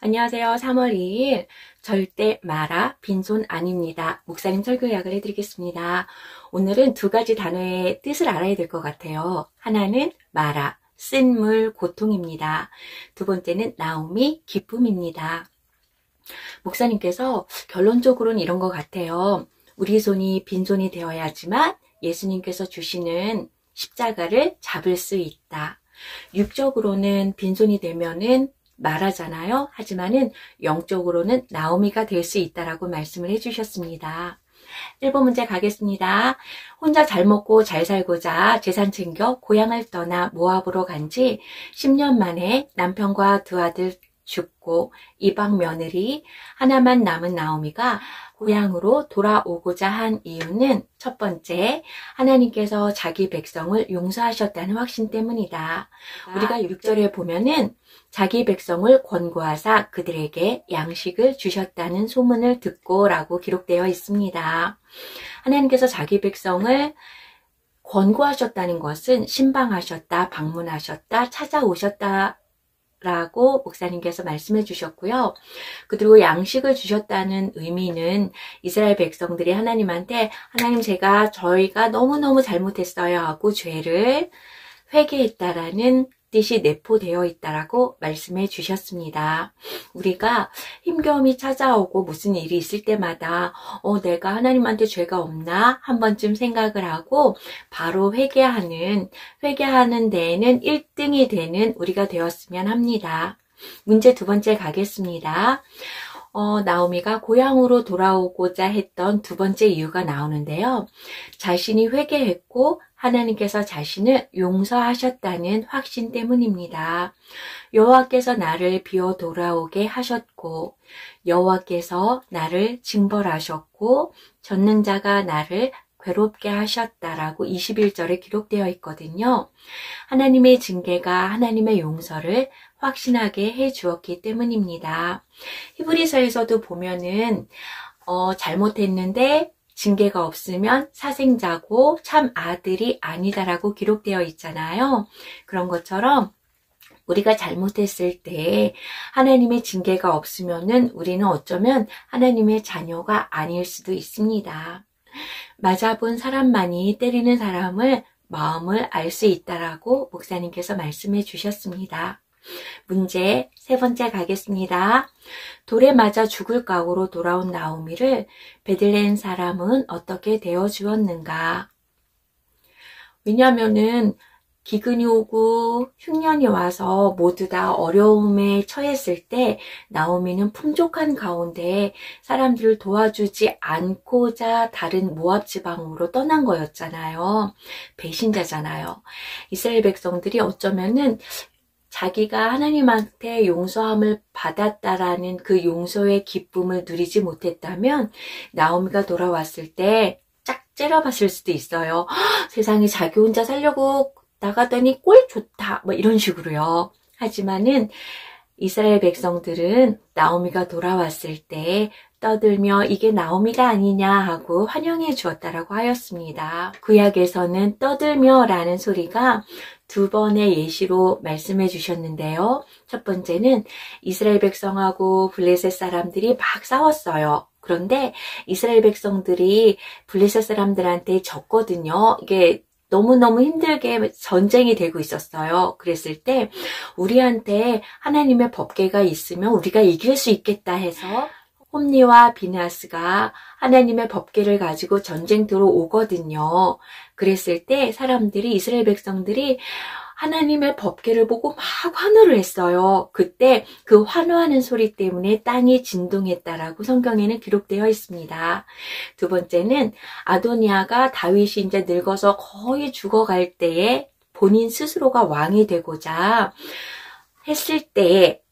안녕하세요. 3월 2일 절대 마라 빈손 아닙니다. 목사님 설교 요약을 해드리겠습니다. 오늘은 두 가지 단어의 뜻을 알아야 될 것 같아요. 하나는 마라, 쓴물, 고통입니다. 두 번째는 나오미, 기쁨입니다. 목사님께서 결론적으로는 이런 것 같아요. 우리 손이 빈손이 되어야지만 예수님께서 주시는 십자가를 잡을 수 있다. 육적으로는 빈손이 되면은 말하잖아요. 하지만은 영적으로는 나오미가 될 수 있다라고 말씀을 해주셨습니다. 1번 문제 가겠습니다. 혼자 잘 먹고 잘 살고자 재산 챙겨 고향을 떠나 모압으로 간 지 10년 만에 남편과 두 아들 죽고 이방 며느리 하나만 남은 나오미가 고향으로 돌아오고자 한 이유는 첫 번째, 하나님께서 자기 백성을 용서하셨다는 확신 때문이다. 우리가 6절에 보면은 자기 백성을 권고하사 그들에게 양식을 주셨다는 소문을 듣고 라고 기록되어 있습니다. 하나님께서 자기 백성을 권고하셨다는 것은 신방하셨다, 방문하셨다, 찾아오셨다 라고 목사님께서 말씀해 주셨고요. 그리고 양식을 주셨다는 의미는 이스라엘 백성들이 하나님한테 하나님 저희가 너무너무 잘못했어요 하고 죄를 회개했다라는 뜻이 내포되어 있다라고 말씀해 주셨습니다. 우리가 힘겨움이 찾아오고 무슨 일이 있을 때마다 내가 하나님한테 죄가 없나 한 번쯤 생각을 하고 바로 회개하는 데에는 1등이 되는 우리가 되었으면 합니다. 문제 두 번째 가겠습니다. 나오미가 고향으로 돌아오고자 했던 두 번째 이유가 나오는데요. 자신이 회개했고 하나님께서 자신을 용서하셨다는 확신 때문입니다. 여호와께서 나를 비워 돌아오게 하셨고 여호와께서 나를 징벌하셨고 전능자가 나를 괴롭게 하셨다라고 21절에 기록되어 있거든요. 하나님의 징계가 하나님의 용서를 확신하게 해 주었기 때문입니다. 히브리서에서도 보면은 잘못했는데 징계가 없으면 사생자고 참 아들이 아니다라고 기록되어 있잖아요. 그런 것처럼 우리가 잘못했을 때 하나님의 징계가 없으면은 우리는 어쩌면 하나님의 자녀가 아닐 수도 있습니다. 맞아본 사람만이 때리는 사람을 마음을 알 수 있다라고 목사님께서 말씀해 주셨습니다. 문제 세 번째 가겠습니다. 돌에 맞아 죽을 각오로 돌아온 나오미를 베들레헴 사람은 어떻게 대어 주었는가? 왜냐하면은 기근이 오고 흉년이 와서 모두 다 어려움에 처했을 때 나오미는 풍족한 가운데 사람들을 도와주지 않고자 다른 모압 지방으로 떠난 거였잖아요. 배신자잖아요. 이스라엘 백성들이 어쩌면은 자기가 하나님한테 용서함을 받았다라는 그 용서의 기쁨을 누리지 못했다면 나오미가 돌아왔을 때 짝 째려봤을 수도 있어요. 세상에 자기 혼자 살려고 나가더니 꼴 좋다 이런 식으로요. 하지만은 이스라엘 백성들은 나오미가 돌아왔을 때 떠들며 이게 나오미가 아니냐 하고 환영해 주었다라고 하였습니다. 구약에서는 떠들며 라는 소리가 두 번의 예시로 말씀해 주셨는데요. 첫 번째는 이스라엘 백성하고 블레셋 사람들이 막 싸웠어요. 그런데 이스라엘 백성들이 블레셋 사람들한테 졌거든요. 이게 너무너무 힘들게 전쟁이 되고 있었어요. 그랬을 때 우리한테 하나님의 법궤가 있으면 우리가 이길 수 있겠다 해서 홈니와 비느하스가 하나님의 법궤를 가지고 전쟁터로 오거든요. 그랬을 때 이스라엘 백성들이 하나님의 법궤를 보고 막 환호를 했어요. 그때 그 환호하는 소리 때문에 땅이 진동했다라고 성경에는 기록되어 있습니다. 두 번째는 아도니아가 다윗이 이제 늙어서 거의 죽어갈 때에 본인 스스로가 왕이 되고자 했을 때에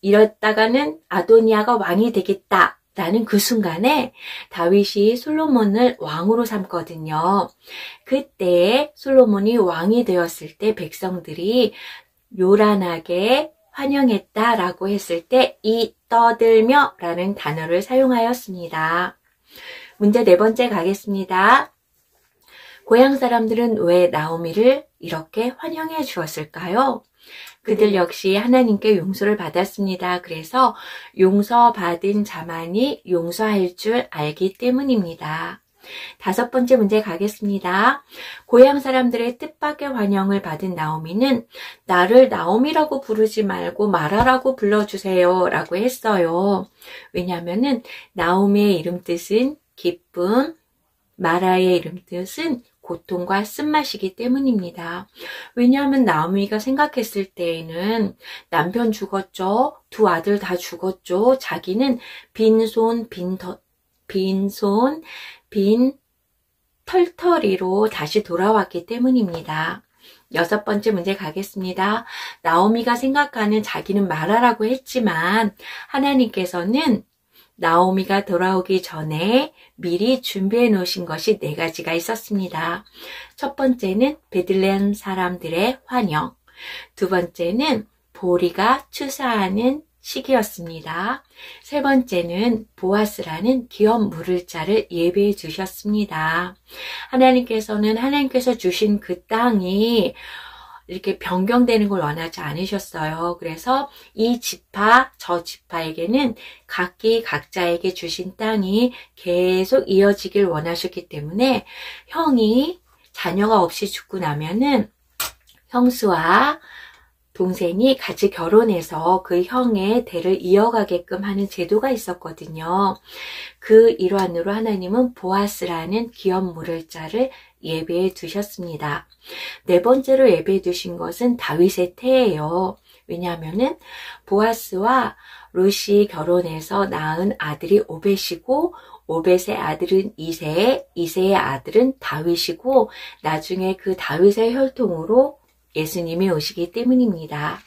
이랬다가는 아도니아가 왕이 되겠다라는 그 순간에 다윗이 솔로몬을 왕으로 삼거든요. 그때 솔로몬이 왕이 되었을 때 백성들이 요란하게 환영했다라고 했을 때 이 떠들며 라는 단어를 사용하였습니다. 문제 네 번째 가겠습니다. 고향 사람들은 왜 나오미를 이렇게 환영해 주었을까요? 그들 역시 하나님께 용서를 받았습니다. 그래서 용서받은 자만이 용서할 줄 알기 때문입니다. 5번째 문제 가겠습니다. 고향 사람들의 뜻밖의 환영을 받은 나오미는 나를 나오미라고 부르지 말고 마라라고 불러주세요 라고 했어요. 왜냐하면 나오미의 이름 뜻은 기쁨, 마라의 이름 뜻은 고통과 쓴맛이기 때문입니다. 왜냐하면 나오미가 생각했을 때에는 남편 죽었죠. 2 아들 다 죽었죠. 자기는 빈손, 빈 털털이로 다시 돌아왔기 때문입니다. 6번째 문제 가겠습니다. 나오미가 생각하는 자기는 마라라고 했지만 하나님께서는 나오미가 돌아오기 전에 미리 준비해 놓으신 것이 4가지가 있었습니다. 첫 번째는 베들레헴 사람들의 환영, 2번째는 보리가 추수하는 시기였습니다. 3번째는 보아스라는 기업 물을 자를 예배해 주셨습니다. 하나님께서 주신 그 땅이 이렇게 변경되는 걸 원하지 않으셨어요. 그래서 이 지파, 저 지파에게는 각자에게 주신 땅이 계속 이어지길 원하셨기 때문에 형이 자녀가 없이 죽고 나면은 형수와 동생이 같이 결혼해서 그 형의 대를 이어가게끔 하는 제도가 있었거든요. 그 일환으로 하나님은 보아스라는 기업 물을 자를 예배해 두셨습니다. 4번째로 예배해 두신 것은 다윗의 태예요. 왜냐하면은 보아스와 룻이 결혼해서 낳은 아들이 오벳이고 오벳의 아들은 이새의 아들은 다윗이고 나중에 그 다윗의 혈통으로 예수님이 오시기 때문입니다.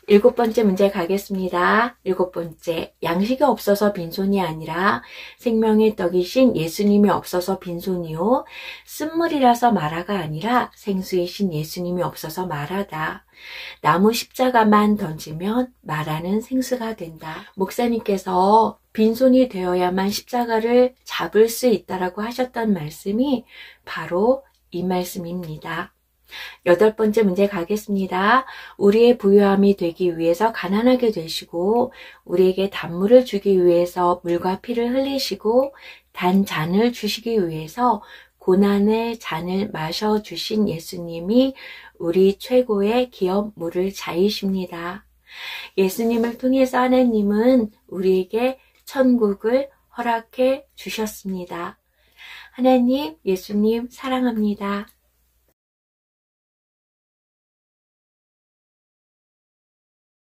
7번째 문제 가겠습니다. 7번째, 양식이 없어서 빈손이 아니라 생명의 떡이신 예수님이 없어서 빈손이요. 쓴물이라서 마라가 아니라 생수이신 예수님이 없어서 마라다. 나무 십자가만 던지면 마라는 생수가 된다. 목사님께서 빈손이 되어야만 십자가를 잡을 수 있다라고 하셨던 말씀이 바로 이 말씀입니다. 8번째 문제 가겠습니다. 우리의 부유함이 되기 위해서 가난하게 되시고 우리에게 단물을 주기 위해서 물과 피를 흘리시고 단 잔을 주시기 위해서 고난의 잔을 마셔주신 예수님이 우리 최고의 기업 물을 자이십니다. 예수님을 통해서 하나님은 우리에게 천국을 허락해 주셨습니다. 하나님, 예수님 사랑합니다.